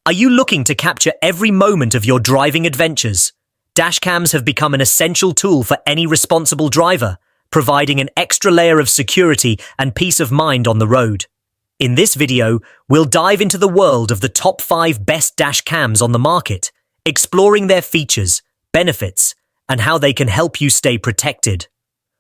Are you looking to capture every moment of your driving adventures? Dashcams have become an essential tool for any responsible driver, providing an extra layer of security and peace of mind on the road. In this video, we'll dive into the world of the top 5 best dash cams on the market, exploring their features, benefits, and how they can help you stay protected.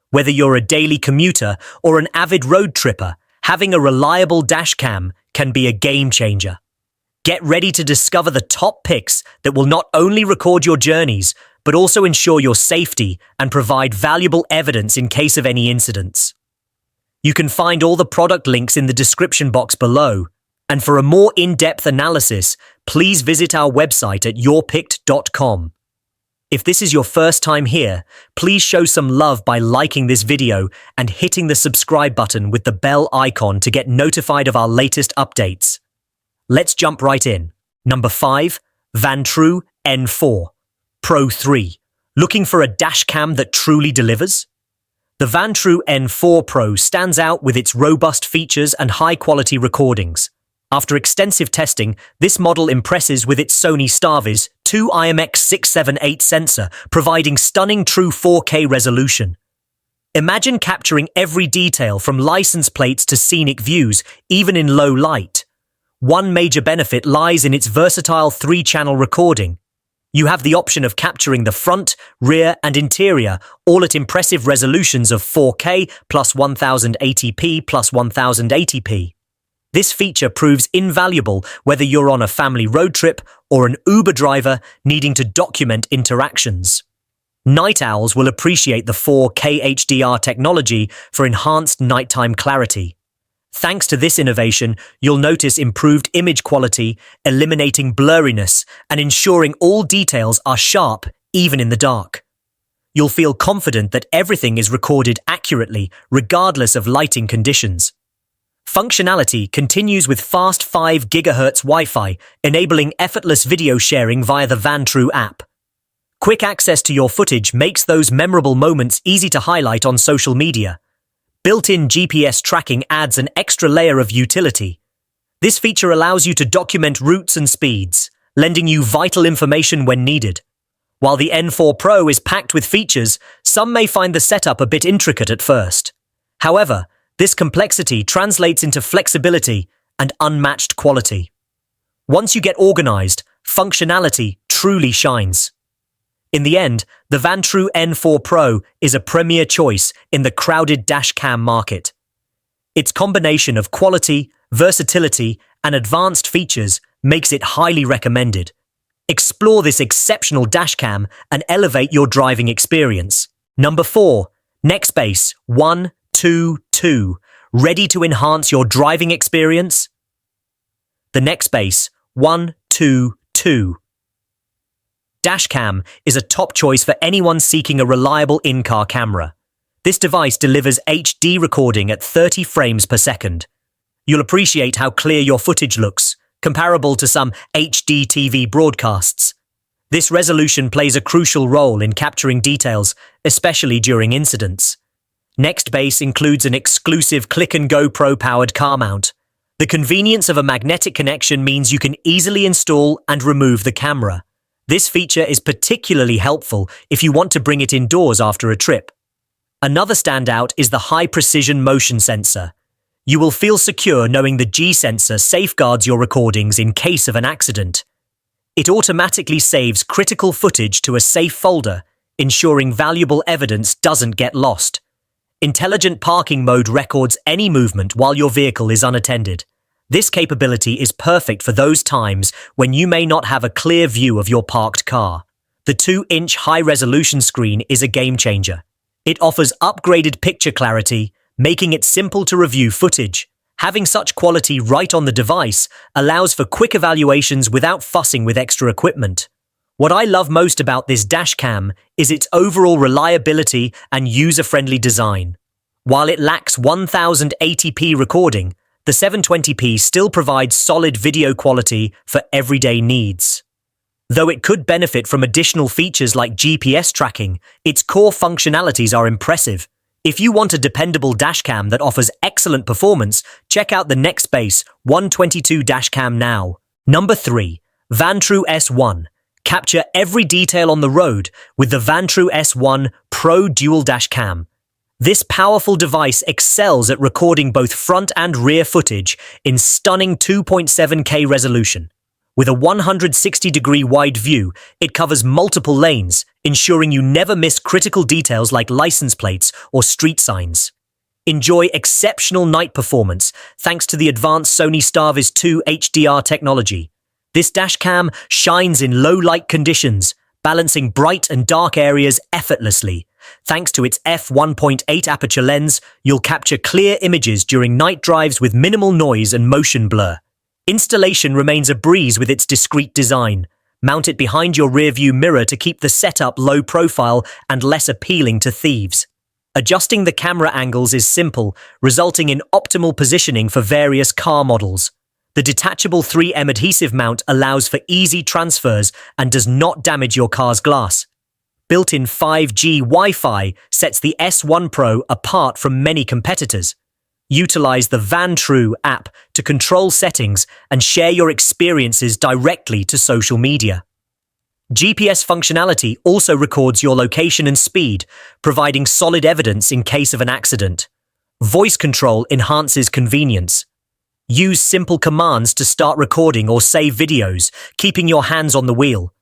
Whether you're a daily commuter or an avid road tripper, having a reliable dash cam can be a game changer. Get ready to discover the top picks that will not only record your journeys, but also ensure your safety and provide valuable evidence in case of any incidents. You can find all the product links in the description box below, and for a more in-depth analysis, please visit our website at yourpicked.com. If this is your first time here, please show some love by liking this video and hitting the subscribe button with the bell icon to get notified of our latest updates. Let's jump right in. Number 5. Vantrue N4 Pro 3. Looking for a dash cam that truly delivers? The Vantrue N4 Pro stands out with its robust features and high-quality recordings. After extensive testing, this model impresses with its Sony Starvis 2 IMX678 sensor, providing stunning true 4K resolution. Imagine capturing every detail from license plates to scenic views, even in low light. One major benefit lies in its versatile 3-channel recording. You have the option of capturing the front, rear, and interior, all at impressive resolutions of 4K plus 1080p plus 1080p. This feature proves invaluable whether you're on a family road trip or an Uber driver needing to document interactions. Night owls will appreciate the 4K HDR technology for enhanced nighttime clarity. Thanks to this innovation, you'll notice improved image quality, eliminating blurriness and ensuring all details are sharp, even in the dark. You'll feel confident that everything is recorded accurately, regardless of lighting conditions. Functionality continues with fast 5 GHz Wi-Fi, enabling effortless video sharing via the Vantrue app. Quick access to your footage makes those memorable moments easy to highlight on social media. Built-in GPS tracking adds an extra layer of utility. This feature allows you to document routes and speeds, lending you vital information when needed. While the N4 Pro is packed with features, some may find the setup a bit intricate at first. However, this complexity translates into flexibility and unmatched quality. Once you get organized, functionality truly shines. In the end, the Vantrue N4 Pro is a premier choice in the crowded dash cam market. Its combination of quality, versatility, and advanced features makes it highly recommended. Explore this exceptional dash cam and elevate your driving experience. Number 4. Nextbase R2-4K. Ready to enhance your driving experience? The Nextbase R2-4K Dash Cam is a top choice for anyone seeking a reliable in-car camera. This device delivers HD recording at 30 frames per second. You'll appreciate how clear your footage looks, comparable to some HD TV broadcasts. This resolution plays a crucial role in capturing details, especially during incidents. Nextbase includes an exclusive click-and-go Pro-powered car mount. The convenience of a magnetic connection means you can easily install and remove the camera. This feature is particularly helpful if you want to bring it indoors after a trip. Another standout is the high-precision motion sensor. You will feel secure knowing the G-sensor safeguards your recordings in case of an accident. It automatically saves critical footage to a safe folder, ensuring valuable evidence doesn't get lost. Intelligent parking mode records any movement while your vehicle is unattended. This capability is perfect for those times when you may not have a clear view of your parked car. The 2-inch high-resolution screen is a game-changer. It offers upgraded picture clarity, making it simple to review footage. Having such quality right on the device allows for quick evaluations without fussing with extra equipment. What I love most about this dash cam is its overall reliability and user-friendly design. While it lacks 1080p recording, the 720p still provides solid video quality for everyday needs. Though it could benefit from additional features like GPS tracking, its core functionalities are impressive. If you want a dependable dashcam that offers excellent performance, check out the Nextbase R2-4K Dash Cam now. Number 3. Vantrue S1. Capture every detail on the road with the Vantrue S1 Pro Dual Dash Cam. This powerful device excels at recording both front and rear footage in stunning 2.7K resolution. With a 160-degree wide view, it covers multiple lanes, ensuring you never miss critical details like license plates or street signs. Enjoy exceptional night performance thanks to the advanced Sony Starvis 2 HDR technology. This dash cam shines in low light conditions, balancing bright and dark areas effortlessly. Thanks to its f1.8 aperture lens, you'll capture clear images during night drives with minimal noise and motion blur. Installation remains a breeze with its discreet design. Mount it behind your rearview mirror to keep the setup low profile and less appealing to thieves. Adjusting the camera angles is simple, resulting in optimal positioning for various car models. The detachable 3M adhesive mount allows for easy transfers and does not damage your car's glass. Built-in 5G Wi-Fi sets the S1 Pro apart from many competitors. Utilize the Vantrue app to control settings and share your experiences directly to social media. GPS functionality also records your location and speed, providing solid evidence in case of an accident. Voice control enhances convenience. Use simple commands to start recording or save videos, keeping your hands on the wheel.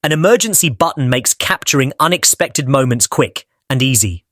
An emergency button makes capturing unexpected moments quick and easy.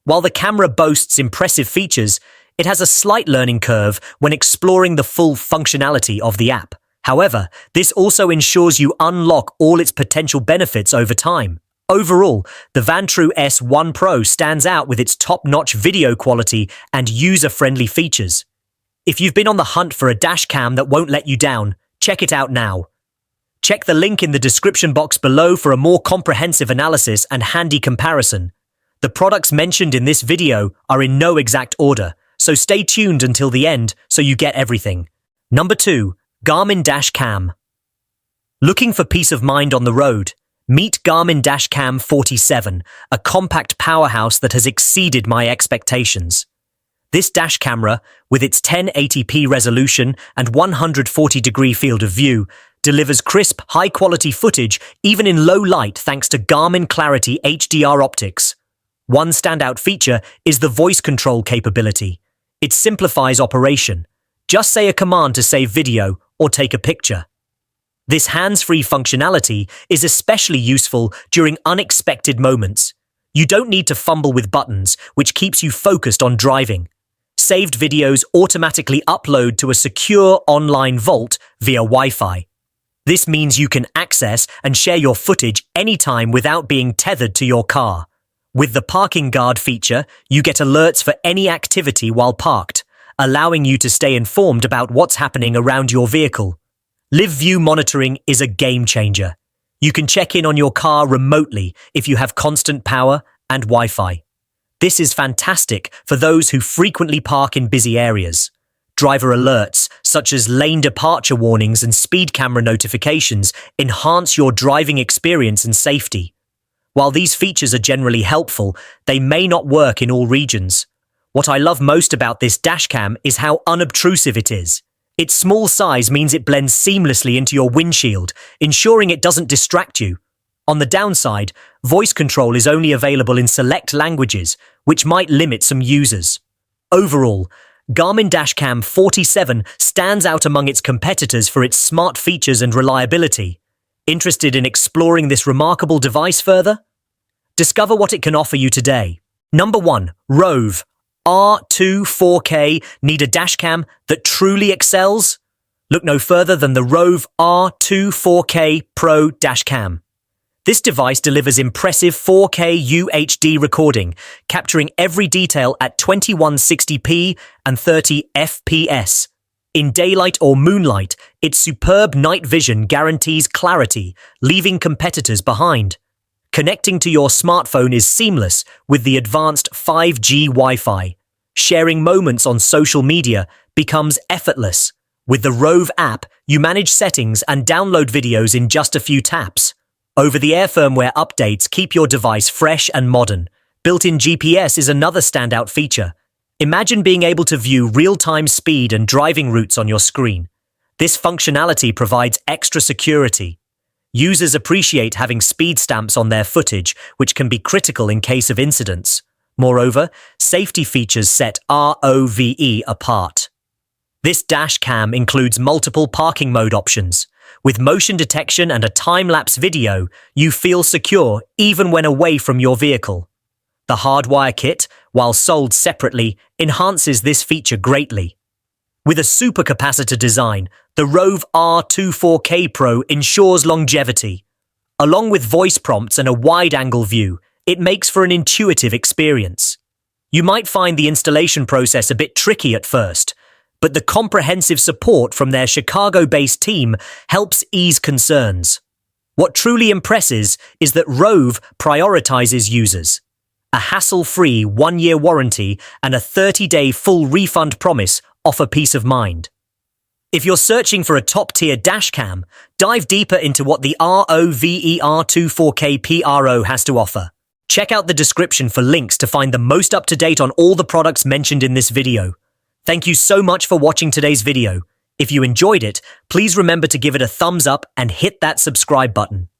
While the camera boasts impressive features, it has a slight learning curve when exploring the full functionality of the app. However, this also ensures you unlock all its potential benefits over time. Overall, the Vantrue S1 Pro stands out with its top-notch video quality and user-friendly features. If you've been on the hunt for a dash cam that won't let you down, check it out now. Check the link in the description box below for a more comprehensive analysis and handy comparison. The products mentioned in this video are in no exact order, so stay tuned until the end so you get everything. Number 2. Garmin Dash Cam. Looking for peace of mind on the road? Meet Garmin Dash Cam 47, a compact powerhouse that has exceeded my expectations. This dash camera, with its 1080p resolution and 140-degree field of view, delivers crisp, high-quality footage even in low light thanks to Garmin Clarity HDR optics. One standout feature is the voice control capability. It simplifies operation. Just say a command to save video or take a picture. This hands-free functionality is especially useful during unexpected moments. You don't need to fumble with buttons, which keeps you focused on driving. Saved videos automatically upload to a secure online vault via Wi-Fi. This means you can access and share your footage anytime without being tethered to your car. With the parking guard feature, you get alerts for any activity while parked, allowing you to stay informed about what's happening around your vehicle. Live view monitoring is a game changer. You can check in on your car remotely if you have constant power and Wi-Fi. This is fantastic for those who frequently park in busy areas. Driver alerts, such as lane departure warnings and speed camera notifications, enhance your driving experience and safety. While these features are generally helpful, they may not work in all regions. What I love most about this dashcam is how unobtrusive it is. Its small size means it blends seamlessly into your windshield, ensuring it doesn't distract you. On the downside, voice control is only available in select languages, which might limit some users. Overall, Garmin Dash Cam 47 stands out among its competitors for its smart features and reliability. Interested in exploring this remarkable device further? Discover what it can offer you today. Number 1. ROVE R2-4K. Need a dashcam that truly excels? Look no further than the ROVE R2-4K PRO dashcam. This device delivers impressive 4K UHD recording, capturing every detail at 2160p and 30 FPS. In daylight or moonlight, its superb night vision guarantees clarity, leaving competitors behind. Connecting to your smartphone is seamless with the advanced 5G Wi-Fi. Sharing moments on social media becomes effortless. With the ROVE app, you manage settings and download videos in just a few taps. Over-the-air firmware updates keep your device fresh and modern. Built-in GPS is another standout feature. Imagine being able to view real-time speed and driving routes on your screen. This functionality provides extra security. Users appreciate having speed stamps on their footage, which can be critical in case of incidents. Moreover, safety features set ROVE apart. This dash cam includes multiple parking mode options. With motion detection and a time-lapse video, you feel secure even when away from your vehicle. The hardwire kit, while sold separately, enhances this feature greatly. With a supercapacitor design, the ROVE R2-4K PRO ensures longevity. Along with voice prompts and a wide-angle view, it makes for an intuitive experience. You might find the installation process a bit tricky at first, but the comprehensive support from their Chicago-based team helps ease concerns. What truly impresses is that ROVE prioritizes users. A hassle-free 1-year warranty and a 30-day full refund promise offer peace of mind. If you're searching for a top-tier dashcam, dive deeper into what the ROVE R2-4K PRO has to offer. Check out the description for links to find the most up-to-date on all the products mentioned in this video. Thank you so much for watching today's video. If you enjoyed it, please remember to give it a thumbs up and hit that subscribe button.